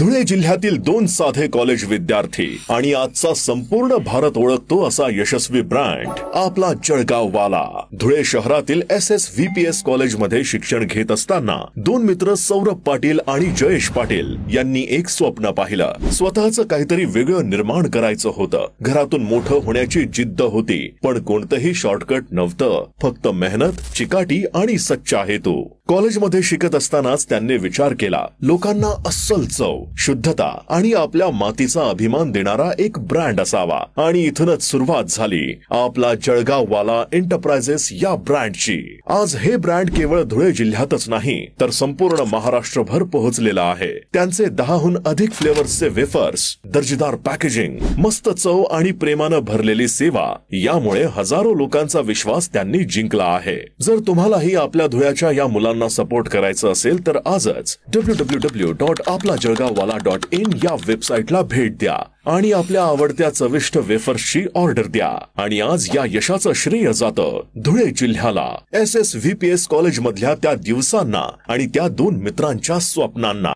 धुळे जिल्ह्यातील 2 साधे कॉलेज विद्यार्थी आणि आजचा संपूर्ण भारत ओळखतो असा यशस्वी ब्रँड आपला जळगाव वाला। धुळे शहरातील SSVPS कॉलेजमध्ये शिक्षण घेत असताना 2 मित्र सौरभ पाटील आणि जयेश पाटील यांनी एक स्वप्न पाहिलं। स्वतःचं काहीतरी वेगळं निर्माण करायचं होतं। घरातून मोठं होण्याची जिद्द होती, पण कोणतंही शॉर्टकट नव्हतं, फक्त मेहनत, चिकाटी आणि सच्चा हेतू। कॉलेजमध्ये शिकत असतानाच त्यांनी विचार केला, लोकांना अस्सल चव, शुद्धता आणि आपल्या मातीचा अभिमान देणारा एक ब्रँड असावा। आणि इथूनच सुरुवात झाली आपला जळगाव वाला एंटरप्राइजेस या ब्रँडची। आज हे ब्रँड केवळ धुळे जिल्ह्यातच नाही तर संपूर्ण महाराष्ट्रभर पोहोचलेला आहे। त्यांचे 10हून अधिक फ्लेवर्सचे वेफर्स, दर्जेदार पॅकेजिंग, मस्त चव आणि प्रेमानं भरलेली सेवा यामुळे हजारो लोकांचा विश्वास त्यांनी जिंकला आहे। जर तुम्हालाही आपल्या धुळ्याच्या या मुलांना सपोर्ट करायचं असेल तर आजच www.aplajalagaowala.in या वेबसाईटला भेट द्या आणि आपल्या आवडत्या चविष्ट वेफर्सची ऑर्डर द्या। आणि आज या यशाचं श्रेय जातं धुळे जिल्ह्याला, SSVPS कॉलेजमधल्या त्या दिवसांना आणि त्या 2 मित्रांच्या स्वप्नांना।